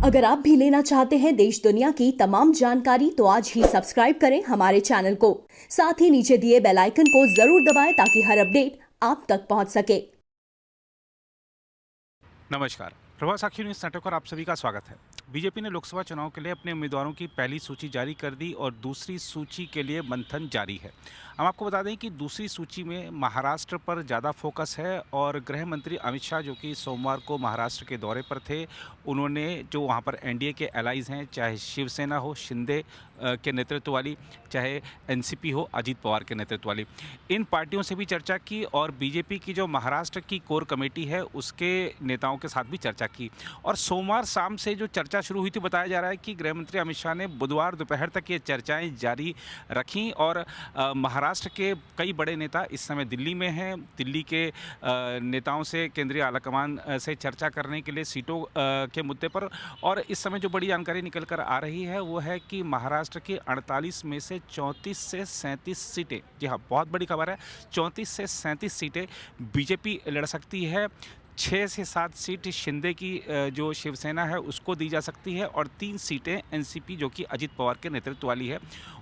अगर आप भी लेना चाहते हैं देश दुनिया की तमाम जानकारी तो आज ही सब्सक्राइब करें हमारे चैनल को। साथ ही नीचे दिए बेल आइकन को जरूर दबाएं ताकि हर अपडेट आप तक पहुंच सके। नमस्कार, प्रभात साखी न्यूज़ नेटवर्क पर आप सभी का स्वागत है। बीजेपी ने लोकसभा चुनाव के लिए अपने उम्मीदवारों की पहली सूची जारी कर दी और दूसरी सूची के लिए मंथन जारी है। हम आपको बता दें कि दूसरी सूची में महाराष्ट्र पर ज़्यादा फोकस है और गृह मंत्री अमित शाह जो कि सोमवार को महाराष्ट्र के दौरे पर थे, उन्होंने जो वहाँ पर एनडीए के एलाइज हैं, चाहे शिवसेना हो शिंदे के नेतृत्व वाली, चाहे एनसीपी हो अजीत पवार के नेतृत्व वाली, इन पार्टियों से भी चर्चा की और बीजेपी की जो महाराष्ट्र की कोर कमेटी है उसके नेताओं के साथ भी चर्चा की। और सोमवार शाम से जो चर्चा शुरू हुई थी, बताया जा रहा है कि गृह मंत्री अमित शाह ने बुधवार दोपहर तक ये चर्चाएं जारी रखीं और महाराष्ट्र के कई बड़े नेता इस समय दिल्ली में हैं। दिल्ली के नेताओं से केंद्रीय आलाकमान से चर्चा करने के लिए सीटों के मुद्दे पर। और इस समय जो बड़ी जानकारी निकल कर आ रही है वो है कि महाराष्ट्र की 48 में से 34 से 37 सीटें, जी हाँ बहुत बड़ी खबर है, 34 से 37 सीटें बीजेपी लड़ सकती है। 6 से 7 सीट शिंदे की जो शिवसेना है उसको दी जा सकती है और 3 सीटें एनसीपी जो कि अजीत पवार के नेतृत्व वाली है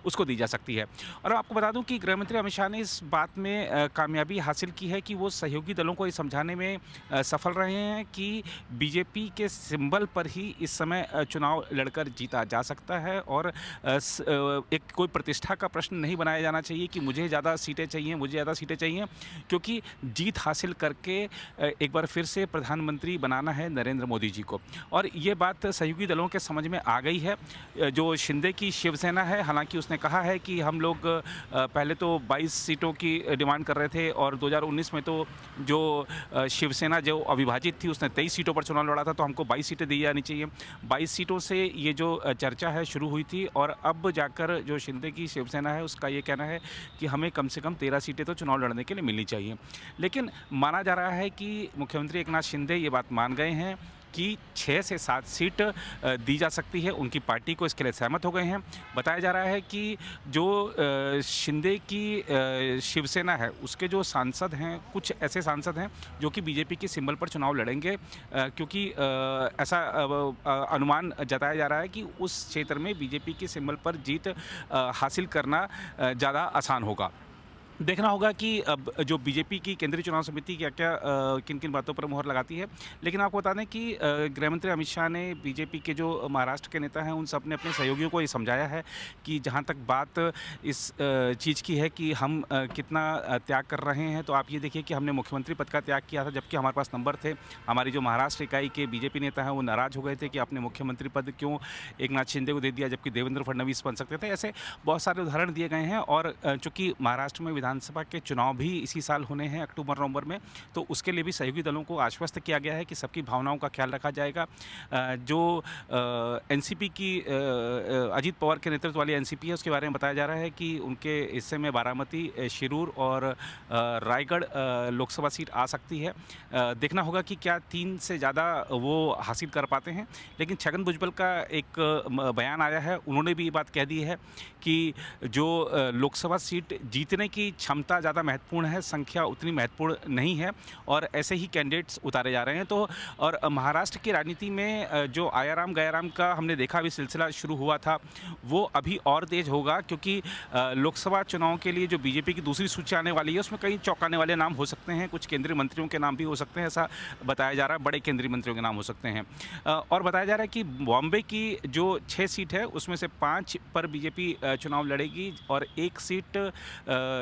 उसको दी जा सकती है। और आपको बता दूं कि गृह मंत्री अमित शाह ने इस बात में कामयाबी हासिल की है कि वो सहयोगी दलों को ये समझाने में सफल रहे हैं कि बीजेपी के सिंबल पर ही इस समय चुनाव लड़कर जीता जा सकता है और एक कोई प्रतिष्ठा का प्रश्न नहीं बनाया जाना चाहिए कि मुझे ज़्यादा सीटें चाहिए, मुझे ज़्यादा सीटें चाहिए, क्योंकि जीत हासिल करके एक बार फिर से प्रधानमंत्री बनाना है नरेंद्र मोदी जी को। और ये बात सहयोगी दलों के समझ में आ गई है। जो शिंदे की शिवसेना है, हालांकि उसने कहा है कि हम लोग पहले तो 22 सीटों की डिमांड कर रहे थे और 2019 में तो जो शिवसेना जो अविभाजित थी उसने 23 सीटों पर चुनाव लड़ा था, तो हमको 22 सीटें दी जानी चाहिए। 22 सीटों से ये जो चर्चा है शुरू हुई थी और अब जाकर जो शिंदे की शिवसेना है उसका ये कहना है कि हमें कम से कम 13 सीटें तो चुनाव लड़ने के लिए मिलनी चाहिए। लेकिन माना जा रहा है कि मुख्यमंत्री एकनाथ शिंदे ये बात मान गए हैं कि 6 से 7 सीट दी जा सकती है, उनकी पार्टी को इसके लिए सहमत हो गए हैं। बताया जा रहा है कि जो शिंदे की शिवसेना है उसके जो सांसद हैं, कुछ ऐसे सांसद हैं जो कि बीजेपी के सिंबल पर चुनाव लड़ेंगे, क्योंकि ऐसा अनुमान जताया जा रहा है कि उस क्षेत्र में बीजेपी के सिंबल पर जीत हासिल करना ज़्यादा आसान होगा। देखना होगा कि अब जो बीजेपी की केंद्रीय चुनाव समिति क्या क्या किन किन बातों पर मुहर लगाती है। लेकिन आपको बता दें कि गृह मंत्री अमित शाह ने बीजेपी के जो महाराष्ट्र के नेता हैं उन सब ने अपने सहयोगियों को ये समझाया है कि जहां तक बात इस चीज़ की है कि हम कितना त्याग कर रहे हैं, तो आप ये देखिए कि हमने मुख्यमंत्री पद का त्याग किया था जबकि हमारे पास नंबर थे। हमारी जो महाराष्ट्र इकाई के बीजेपी नेता हैं वो नाराज़ हो गए थे कि आपने मुख्यमंत्री पद क्यों एकनाथ शिंदे को दे दिया जबकि देवेंद्र फडणवीस बन सकते थे। ऐसे बहुत सारे उदाहरण दिए गए हैं। और चूँकि महाराष्ट्र में विधानसभा के चुनाव भी इसी साल होने हैं अक्टूबर-नवंबर में, तो उसके लिए भी सहयोगी दलों को आश्वस्त किया गया है कि सबकी भावनाओं का ख्याल रखा जाएगा। जो एनसीपी की अजीत पवार के नेतृत्व वाली एनसीपी है उसके बारे में बताया जा रहा है कि उनके हिस्से में बारामती, शिरूर और रायगढ़ लोकसभा सीट आ सकती है। देखना होगा कि क्या 3 से ज़्यादा वो हासिल कर पाते हैं। लेकिन छगन भुजबल का एक बयान आया है, उन्होंने भी ये बात कह दी है कि जो लोकसभा सीट जीतने की क्षमता ज़्यादा महत्वपूर्ण है, संख्या उतनी महत्वपूर्ण नहीं है और ऐसे ही कैंडिडेट्स उतारे जा रहे हैं। तो और महाराष्ट्र की राजनीति में जो आयाराम गयाराम का हमने देखा अभी सिलसिला शुरू हुआ था, वो अभी और तेज होगा, क्योंकि लोकसभा चुनाव के लिए जो बीजेपी की दूसरी सूची आने वाली है उसमें कई चौंकाने वाले नाम हो सकते हैं, कुछ केंद्रीय मंत्रियों के नाम भी हो सकते हैं, ऐसा बताया जा रहा है, बड़े केंद्रीय मंत्रियों के नाम हो सकते हैं। और बताया जा रहा है कि बॉम्बे की जो 6 सीट है उसमें से 5 पर बीजेपी चुनाव लड़ेगी और 1 सीट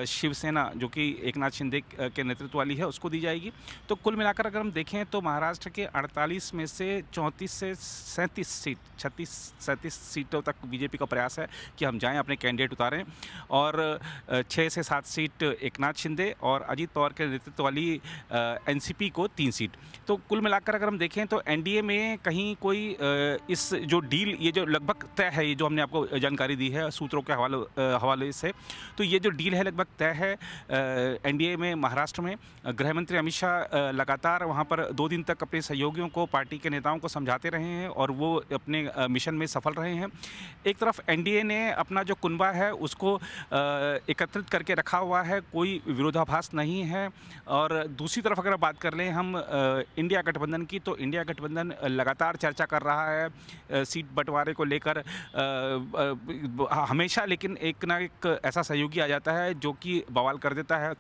शिवसेना जो कि एकनाथ शिंदे के नेतृत्व वाली है उसको दी जाएगी। तो कुल मिलाकर अगर हम देखें तो महाराष्ट्र के 48 में से 34 से 37 सीट, 36-37 सीटों तक बीजेपी का प्रयास है कि हम जाएं, अपने कैंडिडेट उतारें। और 6 से 7 सीट एकनाथ शिंदे और अजीत पवार के नेतृत्व वाली एनसीपी को 3 सीट। तो कुल मिलाकर अगर हम देखें तो एनडीए में कहीं कोई इस जो डील, ये जो लगभग तय है, ये जो हमने आपको जानकारी दी है सूत्रों के हवाले से, तो ये जो डील है लगभग तय गया है एनडीए में महाराष्ट्र में। गृह मंत्री अमित शाह लगातार वहाँ पर 2 दिन तक अपने सहयोगियों को, पार्टी के नेताओं को समझाते रहे हैं और वो अपने मिशन में सफल रहे हैं। एक तरफ एनडीए ने अपना जो कुनबा है उसको एकत्रित करके रखा हुआ है, कोई विरोधाभास नहीं है। और दूसरी तरफ अगर बात कर लें हम इंडिया गठबंधन की, तो इंडिया गठबंधन लगातार चर्चा कर रहा है सीट बंटवारे को लेकर। हमेशा लेकिन एक ना एक ऐसा सहयोगी आ जाता है जो कि बवाल कर देता है।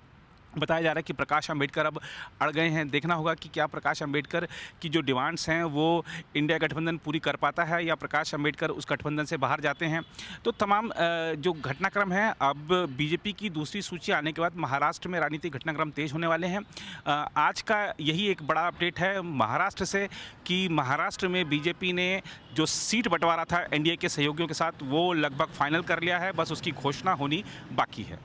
बताया जा रहा है कि प्रकाश अंबेडकर अब अड़ गए हैं। देखना होगा कि क्या प्रकाश अंबेडकर की जो डिमांड्स हैं वो इंडिया गठबंधन पूरी कर पाता है या प्रकाश अंबेडकर उस गठबंधन से बाहर जाते हैं। तो तमाम जो घटनाक्रम है, अब बीजेपी की दूसरी सूची आने के बाद महाराष्ट्र में राजनीतिक घटनाक्रम तेज होने वाले हैं। आज का यही एक बड़ा अपडेट है महाराष्ट्र से कि महाराष्ट्र में बीजेपी ने जो सीट बंटवारा था एनडीए के सहयोगियों के साथ वो लगभग फाइनल कर लिया है, बस उसकी घोषणा होनी बाकी है।